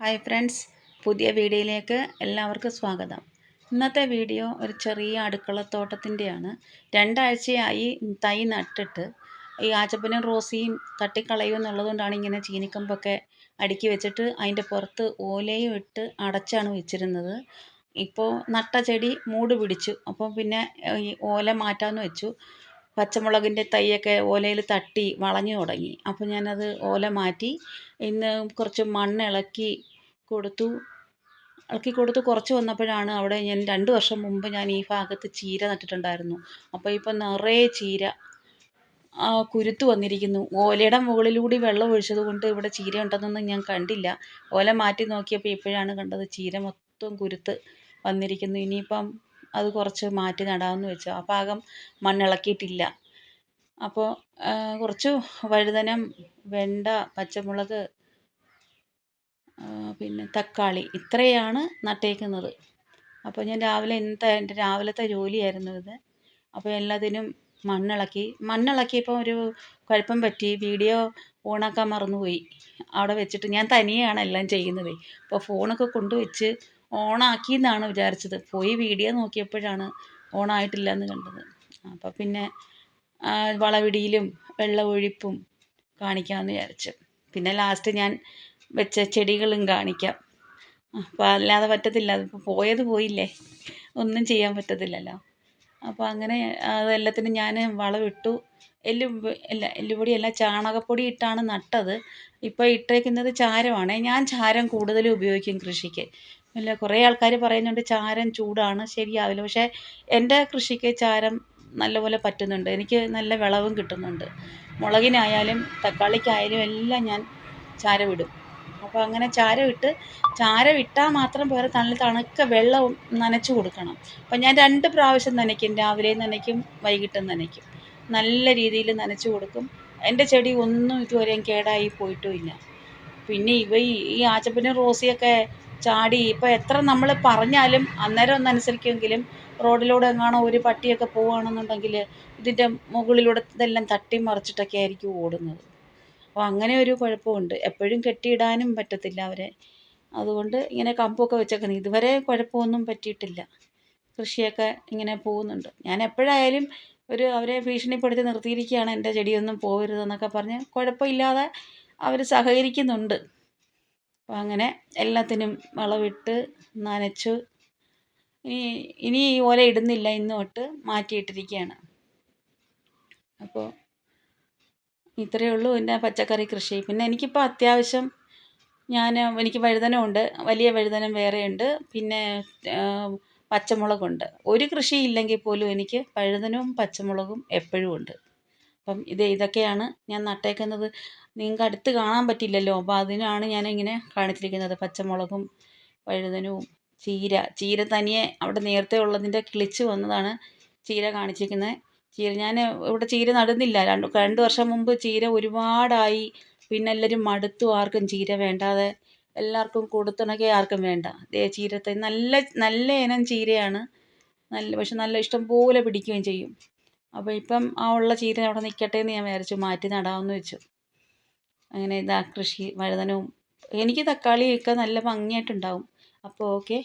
Hi friends, പുതിയ വീഡിയോയിലേക്ക് എല്ലാവർക്കും സ്വാഗതം. ഇന്നത്തെ വീഡിയോ ഒരു ചെറിയ അടുക്കളത്തോട്ടത്തിൻ്റെയാണ്. 2 ആഴ്ചയായി തൈ നട്ടിട്ട്. ഈ ആച്ചപ്പനും റോസിയും തട്ടിക്കളയും എന്നുള്ളതുകൊണ്ടാണ് ഇങ്ങനെ ചീനിക്കമ്പൊക്കെ അടുക്കി വെച്ചിട്ട് അതിൻ്റെ പുറത്ത് ഓലയും ഇട്ട് അടച്ചാണ് വെച്ചിരുന്നത്. ഇപ്പോൾ നട്ട ചെടി മൂട് പിടിച്ചു. അപ്പോൾ പിന്നെ ഈ ഓല മാറ്റാമെന്ന് വെച്ചു. പച്ചമുളകിൻ്റെ തൈയൊക്കെ ഓലയിൽ തട്ടി വളഞ്ഞു തുടങ്ങി. അപ്പോൾ ഞാനത് ഓല മാറ്റി. ഇന്ന് കുറച്ച് മണ്ണ് ഇളക്കി കൊടുത്തു കുറച്ച് വന്നപ്പോഴാണ് അവിടെ ഞാൻ 2 വർഷം മുമ്പ് ഞാൻ ഈ ഭാഗത്ത് ചീര നട്ടിട്ടുണ്ടായിരുന്നു. അപ്പോൾ ഇപ്പം നിറയെ ചീര കുരുത്ത് വന്നിരിക്കുന്നു. ഓലയുടെ മുകളിലൂടെ വെള്ളം ഒഴിച്ചത് കൊണ്ട് ഇവിടെ ചീര ഉണ്ടെന്നൊന്നും ഞാൻ കണ്ടില്ല. ഓല മാറ്റി നോക്കിയപ്പോൾ ഇപ്പോഴാണ് കണ്ടത് ചീര മൊത്തം കുരുത്ത് വന്നിരിക്കുന്നു. ഇനിയിപ്പം അത് കുറച്ച് മാറ്റി നടാമെന്ന് വെച്ചു. ആ ഭാഗം മണ്ണിളക്കിയിട്ടില്ല. അപ്പോൾ കുറച്ച് വഴുതനം, വെണ്ട, പച്ചമുളക്, പിന്നെ തക്കാളി ഇത്രയാണ് നട്ടേക്കുന്നത്. അപ്പോൾ ഞാൻ എൻ്റെ രാവിലത്തെ ജോലിയായിരുന്നു ഇത്. അപ്പോൾ എല്ലാത്തിനും മണ്ണിളക്കിയപ്പോൾ ഒരു കുഴപ്പം പറ്റി. വീഡിയോ ഓണാക്കാൻ മറന്നുപോയി. അവിടെ വെച്ചിട്ട് ഞാൻ തനിയെയാണ് എല്ലാം ചെയ്യുന്നത്. അപ്പോൾ ഫോണൊക്കെ കൊണ്ടുവച്ച് ഓണാക്കി എന്നാണ് വിചാരിച്ചത്. പോയി വീഡിയോ നോക്കിയപ്പോഴാണ് ഓണായിട്ടില്ല എന്ന് കണ്ടത്. അപ്പോൾ പിന്നെ വളവിടിയിലും വെള്ളമൊഴിപ്പും കാണിക്കാമെന്ന് വിചാരിച്ചു. പിന്നെ ലാസ്റ്റ് ഞാൻ വെച്ച ചെടികളും കാണിക്കാം. അപ്പോൾ അല്ലാതെ പറ്റത്തില്ല, അതിപ്പോൾ പോയത് പോയില്ലേ, ഒന്നും ചെയ്യാൻ പറ്റത്തില്ലല്ലോ. അപ്പോൾ അങ്ങനെ അതെല്ലാത്തിനും ഞാൻ വളമിട്ടു. എല്ലുപൊടിയല്ല, ചാണകപ്പൊടി ഇട്ടാണ് നട്ടത്. ഇപ്പോൾ ഇട്ടേക്കുന്നത് ചാരമാണ്. ഞാൻ ചാരം കൂടുതലും ഉപയോഗിക്കും കൃഷിക്ക്. കുറേ ആൾക്കാർ പറയുന്നുണ്ട് ചാരം ചൂടാണ്, ശരിയാവില്ല. പക്ഷേ എൻ്റെ കൃഷിക്ക് ചാരം നല്ലപോലെ പറ്റുന്നുണ്ട്. എനിക്ക് നല്ല വിളവും കിട്ടുന്നുണ്ട്. മുളകിനായാലും തക്കാളിക്കായാലും എല്ലാം ഞാൻ ചാരമിടും. അപ്പോൾ അങ്ങനെ ചാരം ഇട്ടാൽ മാത്രം പോരാ, നല്ല തണുത്ത വെള്ളവും നനച്ചു കൊടുക്കണം. അപ്പം ഞാൻ 2 പ്രാവശ്യം നനയ്ക്കും. രാവിലെയും നനയ്ക്കും, വൈകിട്ടും നനയ്ക്കും. നല്ല രീതിയിൽ നനച്ചു കൊടുക്കും. എൻ്റെ ചെടി ഒന്നും ഇതുവരെയും കേടായി പോയിട്ടുമില്ല. പിന്നെ ഈ ആച്ചപ്പനും റോസിയൊക്കെ ചാടി ഇപ്പോൾ എത്ര നമ്മൾ പറഞ്ഞാലും അന്നേരം ഒന്ന് അനുസരിക്കുമെങ്കിലും റോഡിലൂടെ എങ്ങാണോ ഒരു പട്ടിയൊക്കെ പോവുകയാണെന്നുണ്ടെങ്കിൽ ഇതിൻ്റെ മുകളിലൂടെ ഇതെല്ലാം തട്ടി മറിച്ചിട്ടൊക്കെ ആയിരിക്കും ഓടുന്നത്. അപ്പോൾ അങ്ങനെ ഒരു കുഴപ്പമുണ്ട്. എപ്പോഴും കെട്ടിയിടാനും പറ്റത്തില്ല അവരെ. അതുകൊണ്ട് ഇങ്ങനെ കമ്പൊക്കെ വെച്ചേക്കുന്നത്. ഇതുവരെ കുഴപ്പമൊന്നും പറ്റിയിട്ടില്ല. കൃഷിയൊക്കെ ഇങ്ങനെ പോകുന്നുണ്ട്. ഞാൻ എപ്പോഴായാലും അവരെ ഭീഷണിപ്പെടുത്തി നിർത്തിയിരിക്കുകയാണ്, എൻ്റെ ചെടിയൊന്നും പോകരുതെന്നൊക്കെ പറഞ്ഞ്. കുഴപ്പമില്ലാതെ അവർ സഹകരിക്കുന്നുണ്ട്. അപ്പോൾ അങ്ങനെ എല്ലാത്തിനും വളമിട്ട് നനച്ചു. ഇനി ഈ ഓല ഇടുന്നില്ല, ഇന്ന് തൊട്ട് മാറ്റിയിട്ടിരിക്കുകയാണ്. അപ്പോൾ ഇത്രയേ ഉള്ളൂ എൻ്റെ പച്ചക്കറി കൃഷി. പിന്നെ എനിക്കിപ്പോൾ അത്യാവശ്യം എനിക്ക് വഴുതനമുണ്ട്, വലിയ വഴുതനം വേറെയുണ്ട്. പിന്നെ പച്ചമുളകുണ്ട്. ഒരു കൃഷി ഇല്ലെങ്കിൽ പോലും എനിക്ക് വഴുതനവും പച്ചമുളകും എപ്പോഴും ഉണ്ട്. അപ്പം ഇതൊക്കെയാണ് ഞാൻ നട്ടേക്കുന്നത്. നിങ്ങൾക്ക് അടുത്ത് കാണാൻ പറ്റില്ലല്ലോ, അപ്പോൾ അതിനാണ് ഞാനിങ്ങനെ കാണിച്ചിരിക്കുന്നത്. പച്ചമുളകും വഴുതനവും ചീര തനിയെ അവിടെ നേരത്തെ ഉള്ളതിൻ്റെ കിളിച്ച് വന്നതാണ് ചീര കാണിച്ചിരിക്കുന്നത്. ഞാൻ ഇവിടെ ചീര നടുന്നില്ല. 2 വർഷം മുമ്പ് ചീര ഒരുപാടായി. പിന്നെ എല്ലാവരും മടുത്തു, ആർക്കും ചീര വേണ്ടാതെ എല്ലാവർക്കും കൊടുത്തുണക്കി, ആർക്കും വേണ്ട. ചീരത്തൈ നല്ല ഇനം ചീരയാണ്. പക്ഷെ നല്ല ഇഷ്ടം പോലെ പിടിക്കുകയും ചെയ്യും. അപ്പോൾ ഇപ്പം ആ ഉള്ള ചീര അവിടെ നിൽക്കട്ടെ എന്ന് ഞാൻ വിചാരിച്ചു, മാറ്റി നടാമെന്ന് വെച്ചു. അങ്ങനെ കൃഷി വഴുതനവും. എനിക്ക് തക്കാളിയൊക്കെ നല്ല ഭംഗിയായിട്ടുണ്ടാവും. അപ്പോൾ ഓക്കെ.